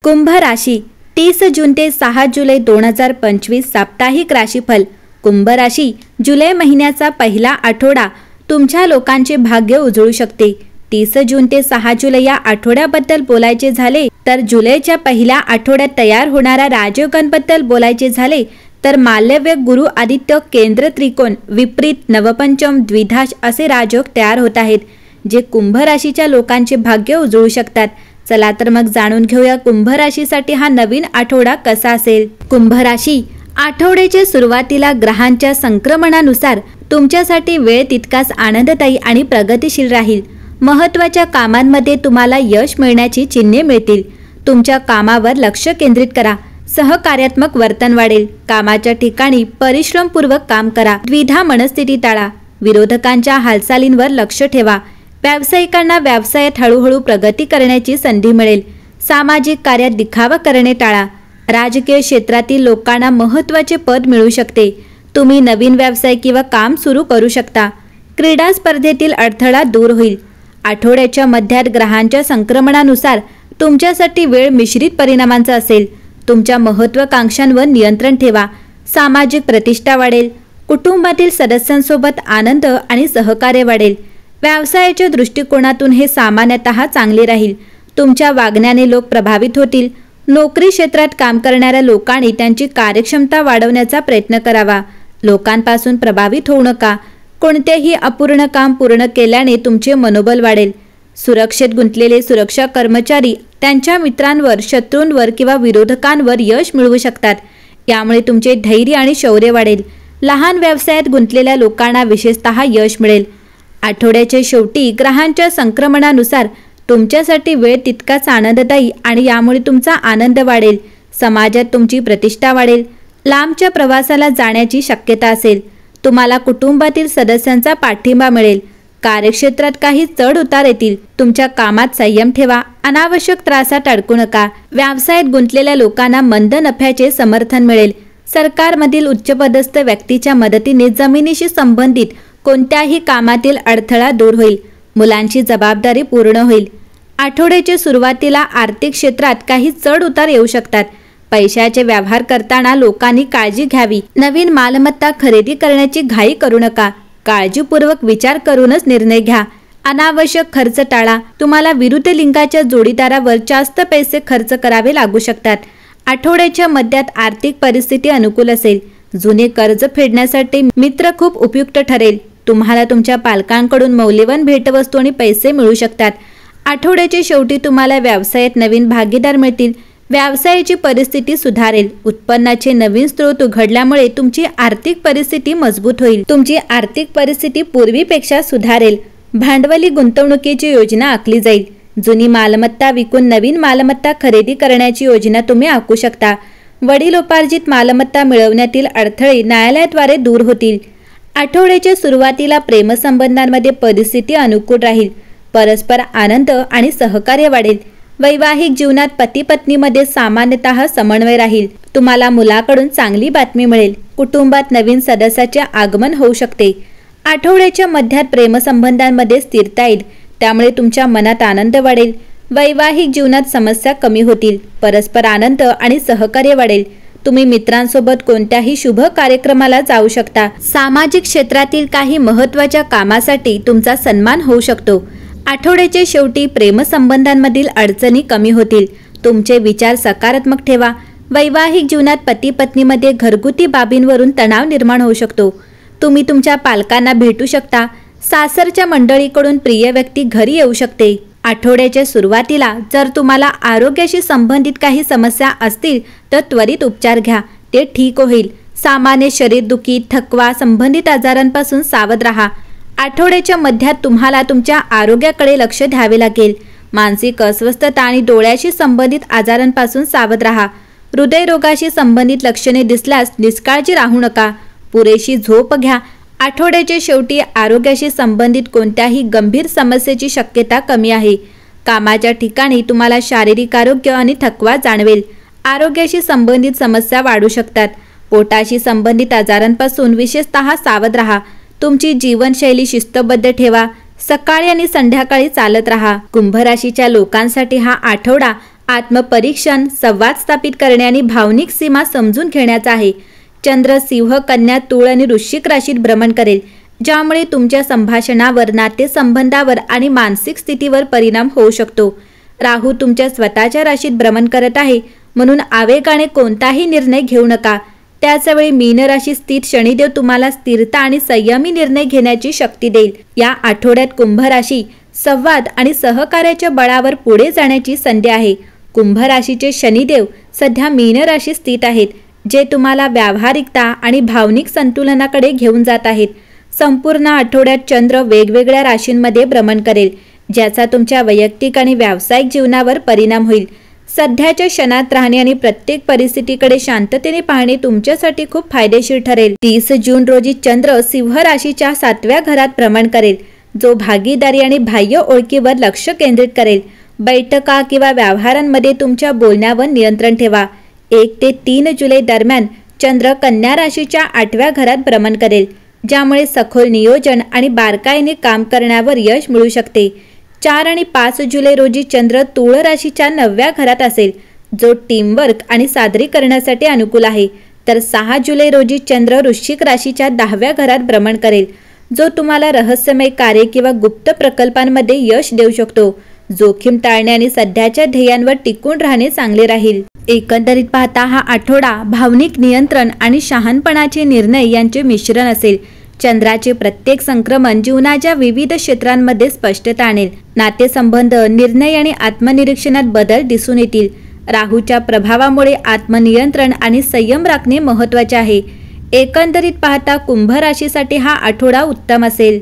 कुंभ राशी 30 जून ते 6 जुलै 2025 साप्ताहिक राशीफल। कुंभ राशी जुलै महिन्याचा पहिला आठवडा तुमच्या लोकांचे भाग्य उजळू शकते। 30 जून ते 6 जुलै या आठवड्याबद्दल बोलायचे झाले तर जुलैच्या पहिल्या आठवड्यात तयार होणाऱ्या राजयोगांबद्दल बोलायचे झाले तर मालव्य गुरु आदित्य केंद्र त्रिकोण विपरीत नवपंचम द्विधाश असे राजयोग तयार होत आहेत, जे कुंभ राशीच्या लोकांचे भाग्य उजळू शकतात। चला तर मग जाणून घेऊया कुंभ राशीसाठी हा नवीन आठवडा कसा असेल। कुंभ राशी आठवड्याच्या सुरुवातीला ग्रहांच्या संक्रमणानुसार तुमच्यासाठी वेळ तितकाच आनंददायी आणि प्रगतिशील राहील। महत्त्वाच्या कामांमध्ये तुम्हाला यश मिळण्याची चिन्हे मिळतील। तुमच्या कामावर लक्ष केंद्रित करा, सहकार्यात्मक वर्तन वाढेल। कामाच्या ठिकाणी परिश्रमपूर्वक काम करा, द्विधा मनस्थिती टाळा। विरोधकांच्या हालचालींवर लक्ष ठेवा। व्यावसायिकांना व्यवसायात हळूहळू प्रगती करण्याची संधी मिळेल। सामाजिक कार्यात दिखावा करणे टाळा। राजकीय क्षेत्रातील लोकांना महत्त्वाचे पद मिळू शकते। तुम्ही नवीन व्यवसाय किंवा काम सुरू करू शकता। क्रीडा स्पर्धेतील अडथळा दूर होईल। आठवड्याच्या मध्यात ग्रहांच्या संक्रमणानुसार तुमच्यासाठी वेळ मिश्रित परिणामांचा असेल। तुमच्या महत्त्वाकांक्षांवर नियंत्रण ठेवा। सामाजिक प्रतिष्ठा वाढेल। कुटुंबातील सदस्यांसोबत आनंद आणि सहकार्य वाढेल। व्यवसायाच्या दृष्टिकोनातून हे सामान्यतः चांगले राहील। तुमच्या वागण्याने लोक प्रभावित होतील। नोकरी क्षेत्रात काम करणाऱ्या लोकांनी त्यांची कार्यक्षमता वाढवण्याचा प्रयत्न करावा। लोकांपासून प्रभावित होऊ नका। कोणतेही अपूर्ण काम पूर्ण केल्याने तुमचे मनोबल वाढेल। सुरक्षेत गुंतलेले सुरक्षा कर्मचारी त्यांच्या मित्रांवर, शत्रूंवर किंवा विरोधकांवर यश मिळवू शकतात। यामुळे तुमचे धैर्य आणि शौर्य वाढेल। लहान व्यवसायात गुंतलेल्या लोकांना विशेषतः यश मिळेल। आठवड्याच्या शेवटी ग्रहांच्या संक्रमणानुसार तुमच्यासाठी वेळ तितकाच आनंददायी आणि यामुळे तुमचा आनंद वाढेल। समाजात तुमची प्रतिष्ठा वाढेल। लांबच्या प्रवासाला जाण्याची शक्यता असेल। तुम्हाला कुटुंबातील सदस्यांचा पाठिंबा मिळेल। कार्यक्षेत्रात काही चढ उतार येतील। तुमच्या कामात संयम ठेवा। अनावश्यक त्रासात अडकू नका। व्यवसायात गुंतलेल्या लोकांना मंद नफ्याचे समर्थन मिळेल। सरकारमधील उच्चपदस्थ व्यक्तीच्या मदतीने जमिनीशी संबंधित कोणत्याही कामातील अडथळा दूर होईल। मुलांची जबाबदारी पूर्ण होईल। आठवड्याच्या सुरुवातीला आर्थिक क्षेत्रात काही चढ उतार येऊ शकतात। पैशाचे व्यवहार करताना लोकांनी काळजी घ्यावी। नवीन मालमत्ता खरेदी करण्याची घाई करू नका। काळजीपूर्वक विचार करूनच निर्णय घ्या। अनावश्यक खर्च टाळा। तुम्हाला विरुद्ध लिंगाच्या जोडीदारावर जास्त पैसे खर्च करावे लागू शकतात। आठवड्याच्या मध्यात आर्थिक परिस्थिती अनुकूल असेल। जुने कर्ज फेडण्यासाठी मित्र खूप उपयुक्त ठरेल। तुम्हाला तुमच्या पालकांकडून मौल्यवान भेटवस्तू आणि पैसे मिळू शकतात। आठवड्याच्या शेवटी तुम्हाला व्यवसायात नवीन भागीदार मिळतील। व्यवसायाची परिस्थिती सुधारेल। उत्पन्नाचे नवीन स्रोत उघडल्यामुळे तुमची आर्थिक परिस्थिती मजबूत होईल। तुमची आर्थिक परिस्थिती पूर्वीपेक्षा सुधारेल। भांडवली गुंतवणुकीची योजना आखली जाईल। जुनी मालमत्ता विकून नवीन मालमत्ता खरेदी करण्याची योजना तुम्ही आखू शकता। वडिलोपार्जित मालमत्ता मिळवण्यातील अडथळे न्यायालयाद्वारे दूर होतील। आठवड्याच्या सुरुवातीला प्रेमसंबंधांमध्ये परिस्थिती अनुकूल राहील। परस्पर आनंद आणि सहकार्य वाढेल। वैवाहिक जीवनात पती पत्नीमध्ये सामान्यतः समन्वय राहील। तुम्हाला मुलाकडून चांगली बातमी मिळेल। कुटुंबात नवीन सदस्याचे आगमन होऊ शकते। आठवड्याच्या मध्यात प्रेमसंबंधांमध्ये स्थिरता येईल, त्यामुळे तुमच्या मनात आनंद वाढेल। वैवाहिक जीवनात समस्या कमी होतील। परस्पर आनंद आणि सहकार्य वाढेल। तुम्ही मित्रांसोबत कोणत्याही शुभ कार्यक्रमाला जाऊ शकता। सामाजिक क्षेत्रातील काही महत्त्वाच्या कामासाठी तुमचा सन्मान होऊ शकतो। आठवड्याच्या शेवटी प्रेमसंबंधांमधील अडचणी कमी होतील। तुमचे विचार सकारात्मक ठेवा। वैवाहिक जीवनात पती पत्नीमध्ये घरगुती बाबींवरून तणाव निर्माण होऊ शकतो। तुम्ही तुमच्या पालकांना भेटू शकता। सासरच्या मंडळीकडून प्रिय व्यक्ती घरी येऊ शकते। आठवड्याच्या सुरुवातीला जर तुम्हाला आरोग्याशी संबंधित काही समस्या असतील तर त्वरित उपचार घ्या, ते ठीक होईल। सामान्य शरीरदुखी, थकवा संबंधित आजारांपासून सावध राहा। आठवड्याच्या मध्यात तुम्हाला तुमच्या आरोग्याकडे लक्ष द्यावे लागेल। मानसिक अस्वस्थता आणि डोळ्याशी संबंधित आजारांपासून सावध राहा। हृदयरोगाशी संबंधित लक्षणे दिसल्यास निष्काळजी राहू नका। पुरेशी झोप घ्या। आठवड्याच्या शेवटी आरोग्याशी संबंधित कोणत्याही गंभीर समस्येची शक्यता कमी आहे। कामाच्या ठिकाणी तुम्हाला शारीरिक आरोग्य आणि थकवा जाणवेल। आरोग्याशी संबंधित समस्या वाढू शकतात। पोटाशी संबंधित आजारांपासून विशेषतः सावध राहा। तुमची जीवनशैली शिस्तबद्ध ठेवा। सकाळी आणि संध्याकाळी चालत राहा। कुंभ राशीच्या लोकांसाठी हा आठवडा आत्मपरीक्षण, संवाद स्थापित करणे आणि भावनिक सीमा समजून घेण्याचा आहे. चंद्र सिंह, कन्या, तूळ आणि वृश्चिक राशीत भ्रमण करेल, ज्यामुळे तुमच्या संभाषणावर, नातेसंबंधावर आणि मानसिक स्थितीवर परिणाम होऊ शकतो. राहू तुमच्या स्वतःच्या राशीत भ्रमण करत आहे, म्हणून आवेगाने कोणताही निर्णय घेऊ नका. त्याचवेळी मीन राशीत स्थित शनिदेव तुम्हाला स्थिरता आणि संयमी निर्णय घेण्याची शक्ती देईल. या आठवड्यात कुंभ राशी संवाद आणि सहकार्याच्या बळावर पुढे जाण्याची संधी आहे. कुंभ राशीचे शनिदेव सध्या मीन राशीत स्थित आहेत, जे तुम्हाला व्यावहारिकता आणि भावनिक संतुलनाकडे घेऊन जात आहेत. संपूर्ण आठवड्यात चंद्र वेगवेगळ्या राशींमध्ये भ्रमण करेल, ज्याचा तुमच्या वैयक्तिक आणि व्यावसायिक जीवनावर परिणाम होईल. सध्याच्या क्षणात राहणे आणि प्रत्येक परिस्थितीकडे शांततेने पाहणे तुमच्यासाठी खूप फायदेशीर ठरेल. 30 जून रोजी चंद्र सिंह राशीच्या 7व्या घरात भ्रमण करेल, जो भागीदारी आणि बाह्य ओळखीवर लक्ष केंद्रित करेल. बैठका किंवा व्यवहारांमध्ये तुमच्या बोलण्यावर नियंत्रण ठेवा. 1 ते 3 जुलै दरम्यान चंद्र कन्या राशीच्या 8व्या घरात भ्रमण करेल, ज्यामुळे सखोल नियोजन आणि बारकाईने काम करण्यावर यश मिळू शकते. 4 आणि 5 जुलै रोजी चंद्र तूळ राशीच्या 9व्या घरात असेल, जो टीमवर्क आणि सादरीकरणासाठी अनुकूल आहे. तर 6 जुलै रोजी चंद्र वृश्चिक राशीच्या 10व्या घरात भ्रमण करेल, जो तुम्हाला रहस्यमय कार्य किंवा गुप्त प्रकल्पांमध्ये यश देऊ शकतो. जोखीम टाळणे आणि सध्याच्या ध्येयांवर टिकून राहणे चांगले राहील. एकंदरीत पाहता हा आठवडा भावनिक नियंत्रण आणि शहाणपणाचे निर्णय यांचे मिश्रण असेल. चंद्राचे प्रत्येक संक्रमण जीवनाच्या विविध क्षेत्रांमध्ये स्पष्टता आणेल. नातेसंबंध, निर्णय आणि आत्मनिरीक्षणात बदल दिसून येतील. राहूच्या प्रभावामुळे आत्मनियंत्रण आणि संयम राखणे महत्त्वाचे आहे. एकंदरीत पाहता कुंभ राशीसाठी हा आठवडा उत्तम असेल.